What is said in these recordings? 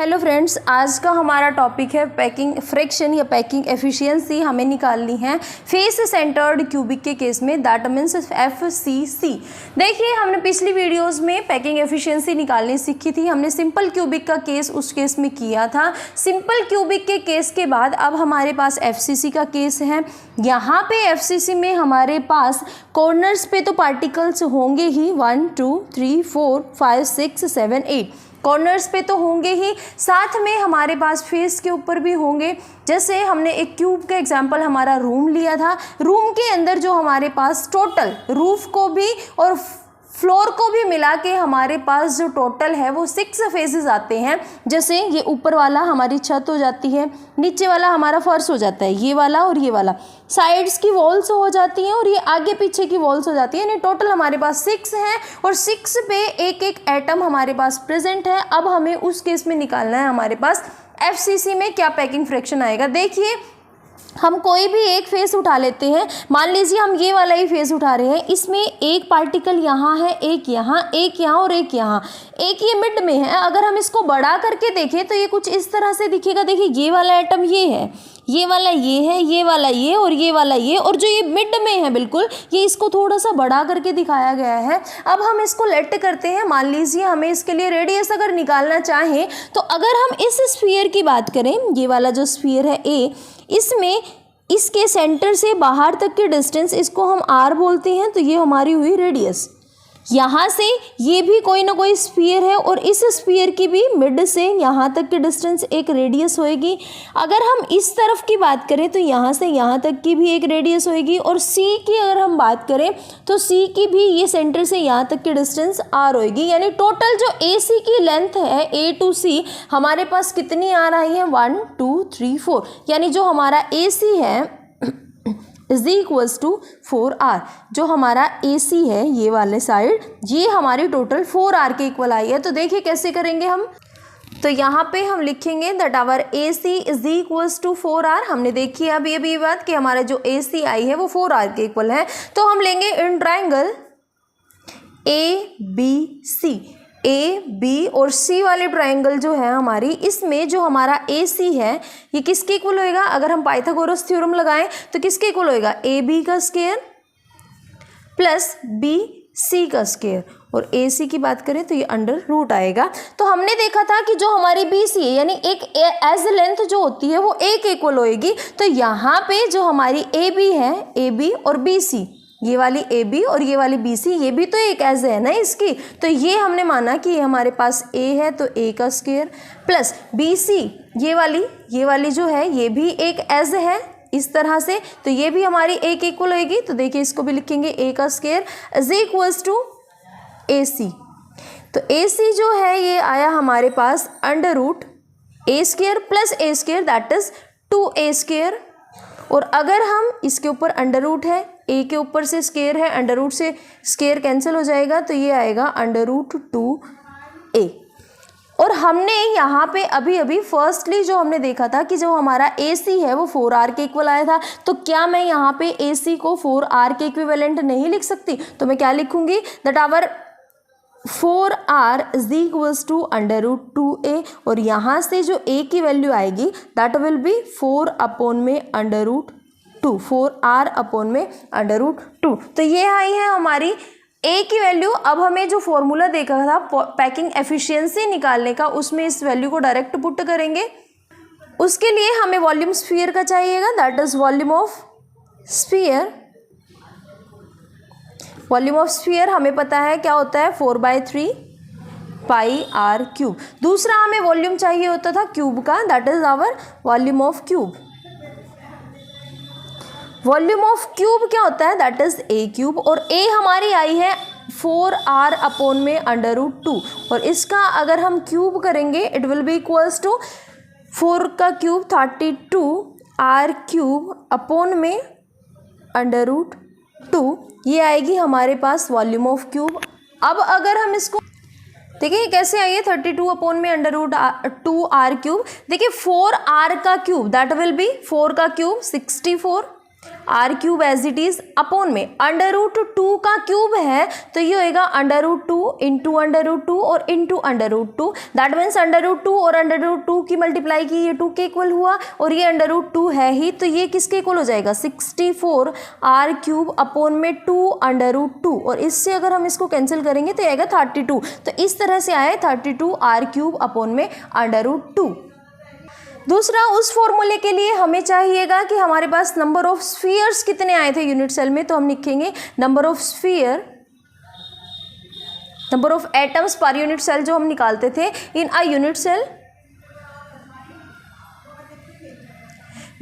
Hello friends, आज का हमारा टॉपिक है पैकिंग फ्रैक्शन या पैकिंग एफिशिएंसी हमें निकालनी है फेस सेंटर्ड क्यूबिक के केस में, दैट मीन्स FCC। देखिए, हमने पिछली वीडियोस में पैकिंग एफिशिएंसी निकालनी सीखी थी। हमने सिंपल क्यूबिक का केस उस केस में किया था। सिंपल क्यूबिक के केस के बाद अब हमारे पास FCC का केस है। यहाँ पे FCC में हमारे पास कॉर्नर्स पे तो पार्टिकल्स होंगे ही, 1 2 3 4 5 6 7 8 कॉर्नर्स पे तो होंगे ही, साथ में हमारे पास फेस के ऊपर भी होंगे। जैसे हमने एक क्यूब का एग्जांपल हमारा रूम लिया था, रूम के अंदर जो हमारे पास टोटल रूफ को भी और फ्लोर को भी मिला के हमारे पास जो टोटल है वो 6 फेसेस आते हैं। जैसे ये ऊपर वाला हमारी छत हो जाती है, नीचे वाला हमारा फर्श हो जाता है, ये वाला और ये वाला, साइड्स की वॉल्स हो जाती हैं और ये आगे पीछे की वॉल्स हो जाती है। यानी टोटल हमारे पास 6 हैं और 6 पे एक एक एटम हमारे पास प्रेजेंट है। अब हमें उस केस में निकालना है हमारे पास FCC में क्या पैकिंग फ्रैक्शन आएगा। देखिए, हम कोई भी एक फेस उठा लेते हैं। मान लीजिए हम ये वाला ही फेस उठा रहे हैं, इसमें एक पार्टिकल यहाँ है, एक यहाँ और एक यहाँ, एक ये मिड में है। अगर हम इसको बढ़ा करके देखें तो ये कुछ इस तरह से दिखेगा। देखिए, ये वाला एटम ये है, ये वाला ये है, ये वाला ये और ये वाला ये, और जो ये मिड में है बिल्कुल, ये इसको थोड़ा सा बढ़ा करके दिखाया गया है। अब हम इसको लेट करते हैं। मान लीजिए हमें इसके लिए रेडियस अगर निकालना चाहें तो अगर हम इस स्फीयर की बात करें, ये वाला जो स्फीयर है A, इसमें इसके सेंटर से बाहर तक के डिस्टेंस, इसको हम R बोलते हैं, तो ये हमारी हुई रेडियस। यहाँ से ये भी कोई ना कोई स्फीयर है और इस स्फीयर की भी मिड से यहाँ तक की डिस्टेंस एक रेडियस होएगी। अगर हम इस तरफ की बात करें तो यहाँ से यहाँ तक की भी एक रेडियस होएगी, और C की अगर हम बात करें तो C की भी ये सेंटर से यहाँ तक की डिस्टेंस R होएगी। यानी टोटल जो AC की लेंथ है A to C हमारे पास कितनी आ रही है, 1 2 3 4। यानी जो हमारा AC है इज इक्वल्स टू 4R। जो हमारा AC है ये वाले साइड, ये हमारी टोटल 4R के इक्वल आई है। तो देखिए कैसे करेंगे हम। तो यहाँ पे हम लिखेंगे that our AC is equals to 4R। हमने देखी है अभी ये बात कि हमारा जो AC आई है वो 4R के इक्वल है। तो हम लेंगे in triangle ABC, A B और C वाले ट्राइंगल जो है हमारी, इसमें जो हमारा AC है ये किसके इक्वल होएगा। अगर हम पाइथागोरस थ्योरम लगाएं तो किसके इक्वल होएगा, AB का स्क्वायर प्लस BC का स्क्वायर, और AC की बात करें तो ये अंडर रूट आएगा। तो हमने देखा था कि जो हमारी BC है यानी एक एज लेंथ जो होती है वो A के इक्वल होएगी। तो यहाँ पे जो हमारी AB है, AB और BC, ये वाली AB और ये वाली BC, ये भी तो एक एज है ना इसकी। तो ये हमने माना कि ये हमारे पास A है तो A का स्क्वायर प्लस BC, ये वाली जो है ये भी एक एज है इस तरह से, तो ये भी हमारी A के इक्वल होगी। तो देखिए इसको भी लिखेंगे A का square is equals to AC। तो AC जो है ये आया हमारे पास under root A square plus A square, that is 2A square. और अगर हम इसके ऊपर अंडर रूट है, A के ऊपर से स्क्वायर है, अंडर रूट से स्क्वायर कैंसिल हो जाएगा, तो ये आएगा अंडर रूट 2A। और हमने यहाँ पे अभी फर्स्टली जो हमने देखा था कि जो हमारा AC है वो 4R के इक्वल आया था। तो क्या मैं यहाँ पे AC को 4R के इक्विवेलेंट नहीं लिख सकती? तो मैं क्या लिखूंगी, that our 4R is equals to under root 2A, और यहाँ से जो A की वैल्यू आएगी दैट विल बी 4 अपॉन में अंडर रूट 2, 4R अपॉन में अंडर रूट 2। तो ये आई है हमारी A की वैल्यू। अब हमें जो फॉर्मूला देखा था पैकिंग एफिशिएंसी निकालने का, उसमें इस वैल्यू को डायरेक्ट पुट करेंगे। उसके लिए हमें वॉल्यूम स्फीयर का चाहिएगा, that is volume of sphere. Volume of sphere हमें पता है क्या होता है, 4/3 पाई R क्यूब। दूसरा हमें वॉल्यूम चाहिए होता था क्यूब का, that is our volume of cube. Volume of cube क्या होता है, दैट इज A क्यूब, और A हमारी आई है 4R अपॉन में अंडर रूट 2, और इसका अगर हम क्यूब करेंगे it will be equals to 4 का क्यूब 32R क्यूब अपॉन में अंडर रूट 2। ये आएगी हमारे पास वॉल्यूम ऑफ क्यूब। अब अगर हम इसको देखिए कैसे आई है, 32 अपॉन में अंडर रूट 2R क्यूब। देखिए 4R का क्यूब दैट विल बी 4 का cube 64 R cube as it is upon में अंडर रूट 2 का क्यूब है तो ये होएगा under root 2 into under root 2 और into under root 2। That means under root 2 और अंडर रूट 2 की मल्टीप्लाई की, ये 2 के इक्वल हुआ और ये अंडर रूट 2 है ही, तो ये किसके इक्वल हो जाएगा 64 आर क्यूब अपॉन में 2 अंडर रूट 2, और इससे अगर हम इसको कैंसिल करेंगे तो आएगा 32। तो इस तरह से आए 32 आर क्यूब अपॉन में अंडर रूट 2। दूसरा, उस फॉर्मूले के लिए हमें चाहिएगा कि हमारे पास नंबर ऑफ स्फीयर्स कितने आए थे यूनिट सेल में, तो हम लिखेंगे number of sphere, number of atoms per unit cell जो हम निकालते थे इन अ यूनिट सेल।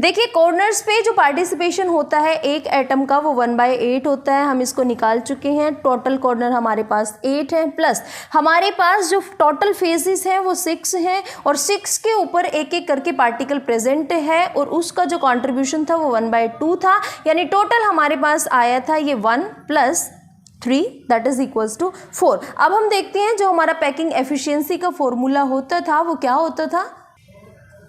देखिए कॉर्नर्स पे जो पार्टिसिपेशन होता है एक एटम का वो 1/8 होता है, हम इसको निकाल चुके हैं। टोटल कॉर्नर हमारे पास 8 है, प्लस हमारे पास जो टोटल फेजेस हैं वो 6 हैं और 6 के ऊपर एक एक करके पार्टिकल प्रेजेंट है और उसका जो कंट्रीब्यूशन था वो 1/2 था, यानी टोटल हमारे पास आया था ये 1 + 3 दैट इज इक्वल्स टू 4। अब हम देखते हैं जो हमारा पैकिंग एफिशिएंसी का फॉर्मूला होता था वो क्या होता था।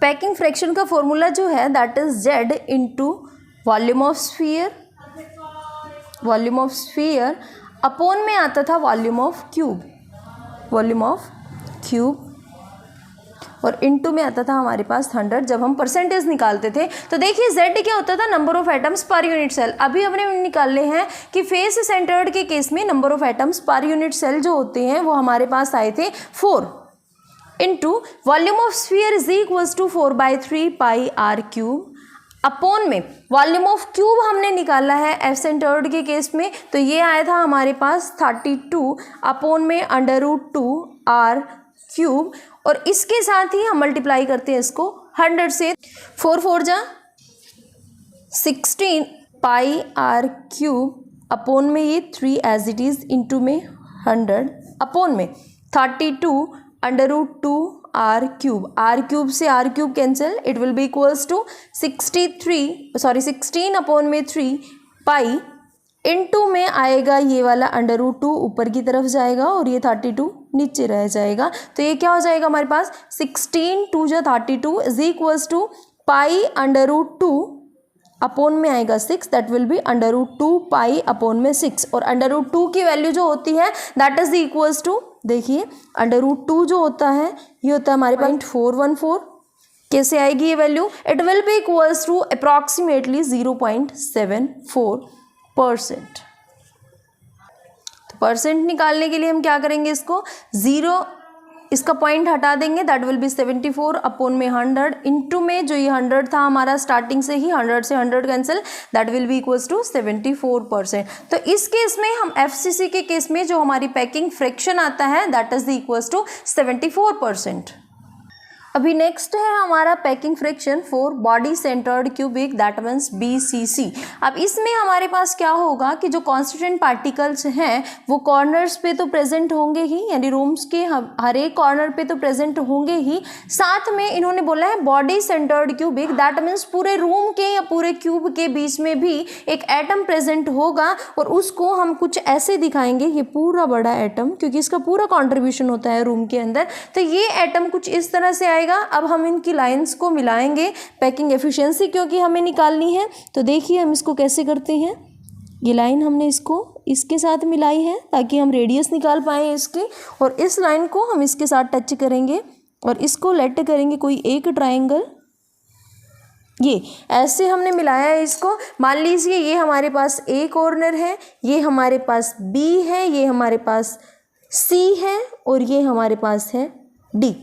पैकिंग फ्रैक्शन का फॉर्मूला जो है that is Z into volume of sphere, volume of sphere upon में आता था volume of cube, volume of cube, और इनटू में आता था हमारे पास 100 जब हम परसेंटेज निकालते थे। तो देखिए Z क्या होता था, number of atoms per unit cell. अभी हमने निकालने हैं कि फेस सेंटर्ड के केस में number of atoms per unit cell जो होते हैं वो हमारे पास आए थे 4 into volume of sphere is equals to 4/3 pi R cube upon में वॉल्यूम ऑफ क्यूब हमने निकाला है एफ सेंटर्ड के केस में, तो ये आया था हमारे पास 32 अपॉन में अंडर रूट 2 आर क्यूब, और इसके साथ ही हम मल्टीप्लाई करते हैं इसको 100 से। 4 4 जा 16 पाई आर क्यूब अपॉन में ये 3 एज इट इज इंटू में 100 अपॉन में 32 अंडर रूट 2 आर क्यूब से R cube cancel, it will be equals to 16 upon में 3 पाई इनटू में आएगा ये वाला अंडर रूट 2 ऊपर की तरफ जाएगा और ये 32 नीचे रह जाएगा। तो ये क्या हो जाएगा हमारे पास 16 2 जा 32 is equals to pi under root 2 upon में आएगा 6, that will be under root 2 pi upon में 6, और अंडर रूट 2 की वैल्यू जो होती है दैट इज इक्वल्स टू, देखिए अंडर रूट 2 जो होता है ये होता है हमारे 0.414। कैसे आएगी ये वैल्यू, it will be equals to approximately 0.74%। तो परसेंट निकालने के लिए हम क्या करेंगे, इसको 0 इसका पॉइंट हटा देंगे, दैट विल बी 74 अपॉन में 100 इंटू में जो ये 100 था हमारा स्टार्टिंग से ही 100 से 100 cancel, that will be equals to 74%। तो इस केस में हम FCC के केस में जो हमारी पैकिंग फ्रैक्शन आता है दैट इज इक्वल्स टू 74%। अभी नेक्स्ट है हमारा packing fraction for body centred cubic that means BCC। अब इसमें हमारे पास क्या होगा कि जो कॉन्स्टिट्यूएंट पार्टिकल्स हैं वो कॉर्नर्स पे तो प्रेजेंट होंगे ही, यानी रूम्स के हर एक कॉर्नर पे तो प्रेजेंट होंगे ही, साथ में इन्होंने बोला है body centred cubic that means पूरे रूम के या पूरे क्यूब के बीच में भी एक एटम प्रेजेंट होगा और उसको हम कुछ ऐसे दिखाएंगे, ये पूरा बड़ा एटम क्योंकि इसका पूरा कॉन्ट्रीब्यूशन होता है रूम के अंदर, तो ये एटम कुछ इस तरह से अब हम इनकी लाइंस को मिलाएंगे पैकिंग एफिशिएंसी क्योंकि हमें निकालनी है। तो देखिए हम इसको कैसे करते हैं, ये लाइन हमने इसको इसके साथ मिलाई है ताकि हम रेडियस निकाल पाएँ इसकी, और इस लाइन को हम इसके साथ टच करेंगे और इसको लेट करेंगे कोई एक ट्राइंगल, ये ऐसे हमने मिलाया है इसको। मान लीजिए ये हमारे पास A कॉर्नर है, ये हमारे पास B है, ये हमारे पास C है और ये हमारे पास है D।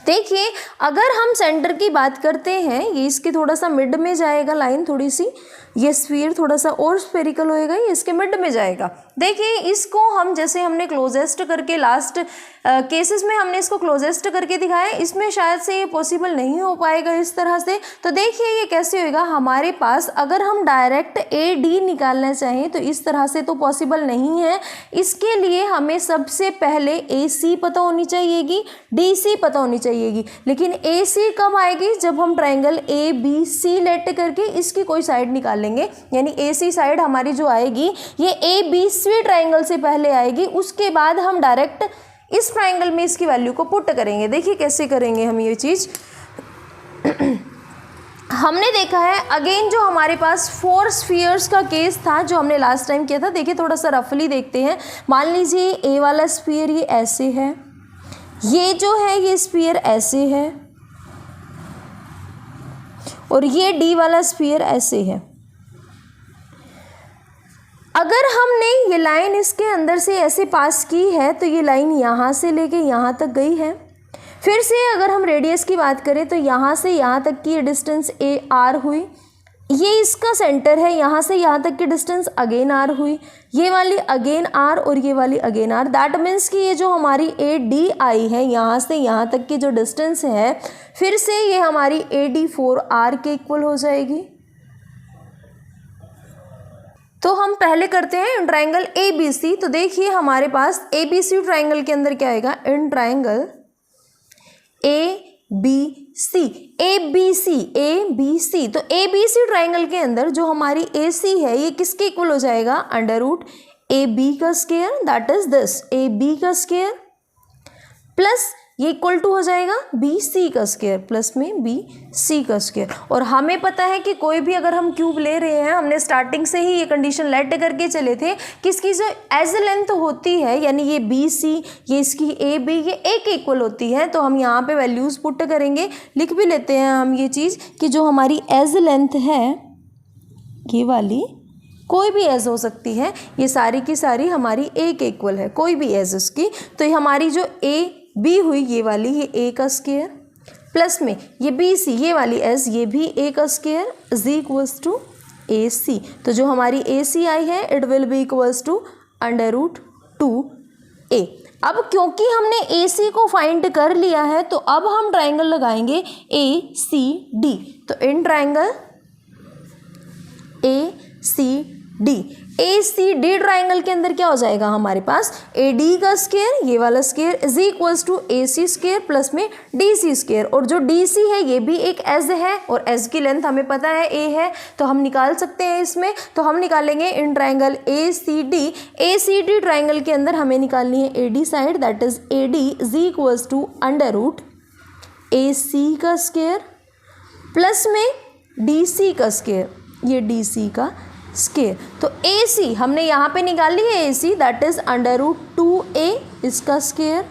देखिए अगर हम सेंटर की बात करते हैं, ये इसके थोड़ा सा मिड में जाएगा लाइन थोड़ी सी, ये स्फीयर थोड़ा सा और स्फेरिकल होएगा, ये इसके मिड में जाएगा। देखिए इसको हम जैसे हमने क्लोजेस्ट करके लास्ट केसेस में हमने इसको क्लोजेस्ट करके दिखाया, इसमें शायद से ये पॉसिबल नहीं हो पाएगा इस तरह से। तो देखिए ये कैसे होएगा हमारे पास, अगर हम डायरेक्ट AD निकालना चाहें तो इस तरह से तो पॉसिबल नहीं है। इसके लिए हमें सबसे पहले AC पता होनी चाहिएगी, DC पता होनी चाहिएगी, लेकिन AC कब आएगी, जब हम ट्राइंगल ABC लेट करके इसकी कोई साइड निकाल लेंगे, यानी AC साइड हमारी जो आएगी ये ABC ट्राइंगल से पहले आएगी, उसके बाद हम डायरेक्ट इस ट्राइंगल में इसकी वैल्यू को पुट करेंगे। देखिए कैसे करेंगे हम ये चीज़, हमने देखा है अगेन जो हमारे पास 4 स्फीयर्स का केस था जो हमने लास्ट टाइम किया था। देखिए थोड़ा सा रफली देखते हैं। मान लीजिए ए वाला स्फीयर ये ऐसे है, ये जो है ये स्फीयर ऐसे है, और ये डी वाला स्फीयर ऐसे है। अगर हमने ये लाइन इसके अंदर से ऐसे पास की है तो ये लाइन यहाँ से लेके यहाँ तक गई है। फिर से अगर हम रेडियस की बात करें तो यहाँ से यहाँ तक की ये डिस्टेंस ए आर हुई, ये इसका सेंटर है, यहाँ से यहाँ तक की डिस्टेंस अगेन आर हुई, ये वाली अगेन आर और ये वाली अगेन आर। दैट मीन्स कि ये जो हमारी ए डी आई है यहाँ से यहाँ तक की जो डिस्टेंस है, फिर से ये हमारी ए डी 4R के इक्वल हो जाएगी। तो हम पहले करते हैं इन ट्राइंगल ए बी सी। तो देखिए हमारे पास ए बी सी ट्राइंगल के अंदर क्या आएगा, in triangle A B C, A B C, A B C. तो ए बी सी ट्राइंगल के अंदर जो हमारी ए सी है ये किसके इक्वल हो जाएगा, अंडर रूट ए बी का square, that is this A B का स्क्वायर, प्लस ये इक्वल टू हो जाएगा बी सी का स्क्वायर, प्लस में बी सी का स्क्वायर। और हमें पता है कि कोई भी अगर हम क्यूब ले रहे हैं, हमने स्टार्टिंग से ही ये कंडीशन लेट करके चले थे कि इसकी जो एज लेंथ होती है, यानी ये बी सी, ये इसकी ए बी, ये ए के इक्वल होती है। तो हम यहाँ पे वैल्यूज़ पुट करेंगे, लिख भी लेते हैं हम ये चीज़ कि जो हमारी एज लेंथ है ये वाली, कोई भी एज हो सकती है, ये सारी की सारी हमारी ए के इक्वल है, कोई भी एज उसकी। तो ये हमारी जो ए बी हुई ये वाली, ये ए का स्क्वायर, प्लस में ये बी सी, ये वाली एज, ये भी ए का square, is equals to A C. तो जो हमारी ए सी आई है it will be equals to under root 2a। अब क्योंकि हमने ए सी को फाइंड कर लिया है तो अब हम ट्राइंगल लगाएंगे ए सी डी। तो in triangle A C D, A C D triangle के अंदर क्या हो जाएगा हमारे पास, ए डी का स्क्वायर, ये वाला square, is equals to A C square plus में डी सी स्क्वायर। और जो डी सी है ये भी एक एज है और एज की लेंथ हमें पता है ए है, तो हम निकाल सकते हैं इसमें। तो हम निकालेंगे in triangle A C D. A C D triangle के अंदर हमें निकालनी है A D side, that is A D is equals to under root A C का स्क्वायर प्लस में डी सी का स्क्वायर, ये डी सी का स्क्वायर। तो ए सी हमने यहाँ पे निकाल ली है, A C that is under root 2a इसका स्क्वायर,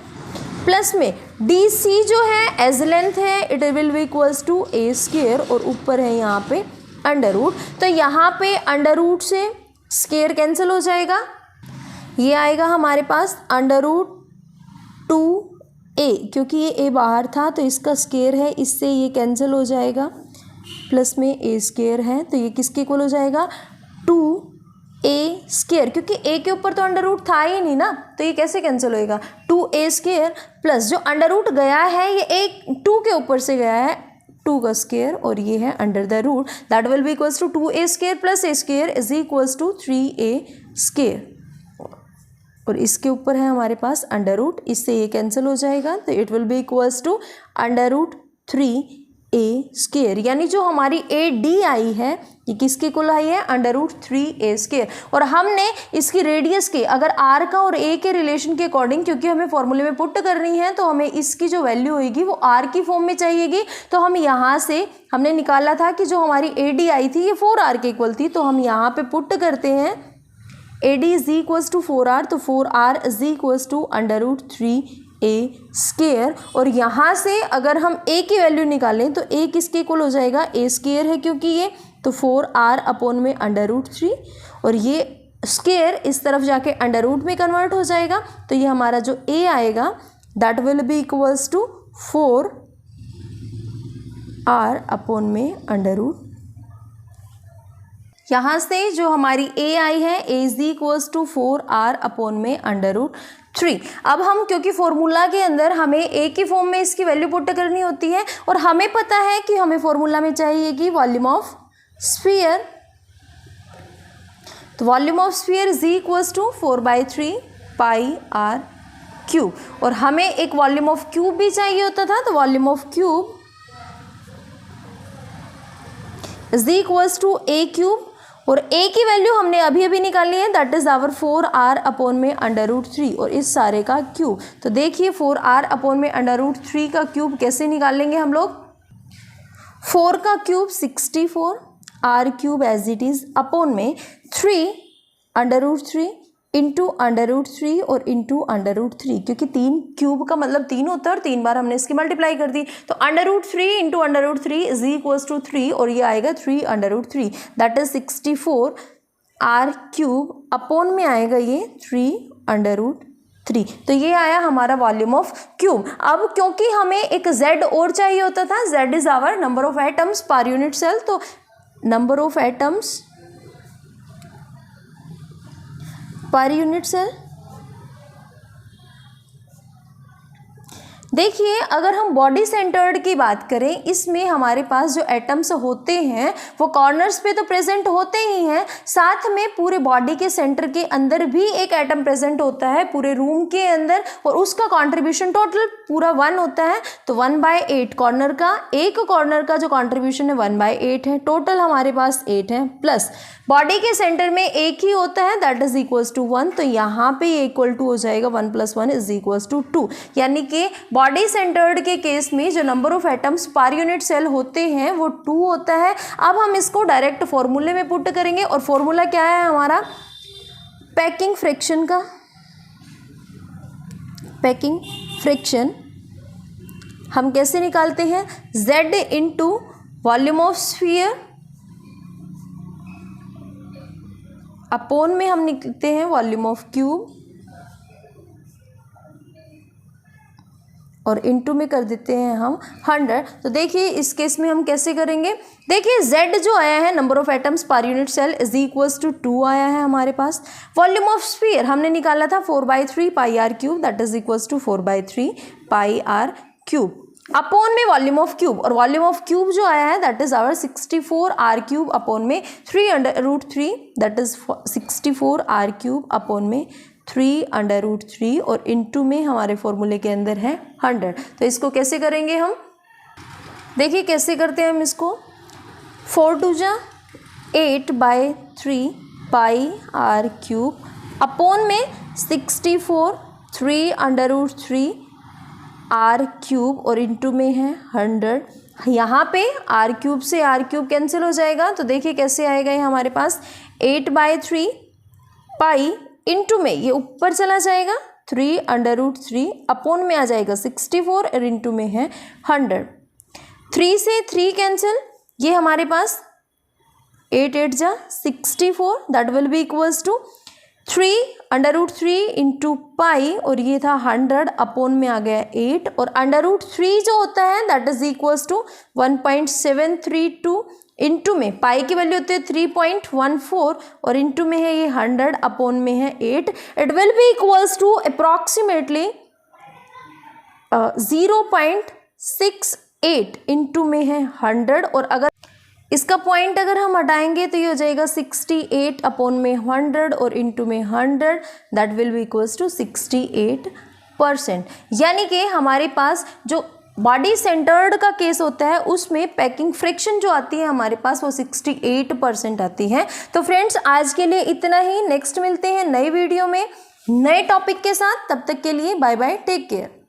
प्लस में डी सी जो है एज लेंथ है it will be equals to A square, और ऊपर है यहाँ पे अंडर रूट। तो यहाँ पे अंडर रूट से स्क्वायर कैंसिल हो जाएगा, ये आएगा हमारे पास अंडर रूट 2a, क्योंकि ये ए बाहर था तो इसका स्क्वायर है, इससे ये कैंसिल हो जाएगा, प्लस में ए स्क्वायर है तो ये किसके इक्वल हो जाएगा 2a स्क्वायर, क्योंकि a के ऊपर तो अंडर रूट था ही नहीं ना, तो ये कैसे कैंसिल होएगा 2a स्क्वायर प्लस जो अंडर रूट गया है ये एक 2 के ऊपर से गया है 2 का स्क्वायर, और ये है under the root, that will be equals to 2a square plus a square is equals to 3a square, और इसके ऊपर है हमारे पास अंडर रूट, इससे ये कैंसिल हो जाएगा तो it will be equals to under root 3a square. यानी जो हमारी ए डी आई है ये किसके इक्वल आई है अंडर रूट 3a स्क्वायर। और हमने इसकी रेडियस के अगर आर का और ए के रिलेशन के अकॉर्डिंग, क्योंकि हमें फॉर्मूले में पुट करनी है तो हमें इसकी जो वैल्यू होगी वो आर की फॉर्म में चाहिएगी। तो हम यहाँ से हमने निकाला था कि जो हमारी ए डी आई थी ये 4r के इक्वल थी, तो हम यहाँ पे पुट करते हैं A D is equals to 4r, तो 4r is equals to under root 3a square. और यहाँ से अगर हम a की वैल्यू निकालें तो a किसके इक्वल हो जाएगा, a स्क्वायर है क्योंकि ये, तो 4r अपॉन में अंडर रूट 3, और ये स्क्वायर इस तरफ जाके अंडर रूट में कन्वर्ट हो जाएगा, तो ये हमारा जो a आएगा that will be equals to 4r upon में अंडर रूट। यहाँ से जो हमारी a आई है a is equals to 4r upon में अंडर रूट 3। अब हम क्योंकि फॉर्मूला के अंदर हमें a की फॉर्म में इसकी वैल्यू पुट करनी होती है, और हमें पता है कि हमें फॉर्मूला में चाहिए कि वॉल्यूम ऑफ स्फीयर, तो volume of sphere is equals to 4/3 pi r cube, और हमें एक वॉल्यूम ऑफ क्यूब भी चाहिए होता था, तो volume of cube is equals to a cube, और a की वैल्यू हमने अभी अभी निकाली है that is our 4r upon में अंडर रूट 3, और इस सारे का क्यूब। तो देखिए 4r अपॉन में अंडर रूट 3 का क्यूब कैसे निकालेंगे हम लोग। 4 का cube 64 R cube as it is upon में 3 √3 इंटू √3 और इंटू √3, क्योंकि 3 क्यूब का मतलब 3 होता है और 3 बार हमने इसकी मल्टीप्लाई कर दी, तो √3 इंटू √3 इज इक्वल्स टू 3 और ये आएगा 3 √3 that is 64 R cube upon में आएगा ये 3 √3। तो ये आया हमारा वॉल्यूम ऑफ क्यूब। अब क्योंकि हमें एक z और चाहिए होता था, z is our number of atoms per unit cell, तो number of atoms per unit cell. देखिए अगर हम बॉडी सेंटर्ड की बात करें, इसमें हमारे पास जो एटम्स होते हैं वो कॉर्नर्स पे तो प्रेजेंट होते ही हैं, साथ में पूरे बॉडी के सेंटर के अंदर भी एक एटम प्रेजेंट होता है पूरे रूम के अंदर, और उसका कंट्रीब्यूशन टोटल पूरा 1 होता है। तो 1/8 कॉर्नर का, एक कॉर्नर का जो कंट्रीब्यूशन है 1/8 है, टोटल हमारे पास 8 है, प्लस बॉडी के सेंटर में एक ही होता है दैट इज इक्वल्स टू 1, तो यहाँ पे ये इक्वल टू हो जाएगा 1 + 1 इज इक्वल्स टू 2, यानी कि बॉडी सेंटर्ड के केस में जो number of atoms per unit cell होते हैं वो 2 होता है। अब हम इसको डायरेक्ट फॉर्मूले में पुट करेंगे, और फॉर्मूला क्या है हमारा पैकिंग फ्रिक्शन का। पैकिंग फ्रिक्शन हम कैसे निकालते हैं, z into volume of sphere upon में हम निकलते हैं वॉल्यूम ऑफ क्यूब, और इनटू में कर देते हैं हम 100। तो देखिए इस केस में हम कैसे करेंगे, देखिए z जो आया है number of atoms per unit cell is equals to 2 आया है हमारे पास। वॉल्यूम ऑफ स्फीयर हमने निकाला था 4/3 πr³ that is equals to 4/3 πr³ upon में वॉल्यूम ऑफ क्यूब, और वॉल्यूम ऑफ क्यूब जो आया है that is our 64 r³ upon में 3/√3 दैट इज 64 r³ अपॉन में 3/√3 और इनटू में हमारे फॉर्मूले के अंदर है 100। तो इसको कैसे करेंगे हम, देखिए कैसे करते हैं हम इसको, 4 × 2 = 8/3 πr³ अपॉन में 64 3/√3 r³ और इनटू में है 100। यहाँ पे r³ से r³ कैंसिल हो जाएगा, तो देखिए कैसे आएगा ये हमारे पास 8/3 पाई इनटू में ये ऊपर चला जाएगा 3/√3 अपॉन में आ जाएगा 64 और इनटू में है 100। 3 से 3 कैंसिल, ये हमारे पास 8 8 जा 64 that will be equals to 3/√3 into pi, और ये था 100 अपॉन में आ गया 8, और √3 जो होता है that is equals to 1.732 into में पाई की वैल्यू होती है 3.14 और इंटू में है ये 100 अपॉन में है 8। It will be equals to approximately 0.68 into में है 100, और अगर इसका पॉइंट अगर हम हटाएंगे तो ये हो जाएगा 68 अपॉन में 100 और इंटू में 100 that will be equals to 68%। यानी कि हमारे पास जो बॉडी सेंटर्ड का केस होता है उसमें पैकिंग फ्रिक्शन जो आती है हमारे पास वो 68% आती है। तो फ्रेंड्स आज के लिए इतना ही, नेक्स्ट मिलते हैं नई वीडियो में नए टॉपिक के साथ, तब तक के लिए बाय बाय, टेक केयर।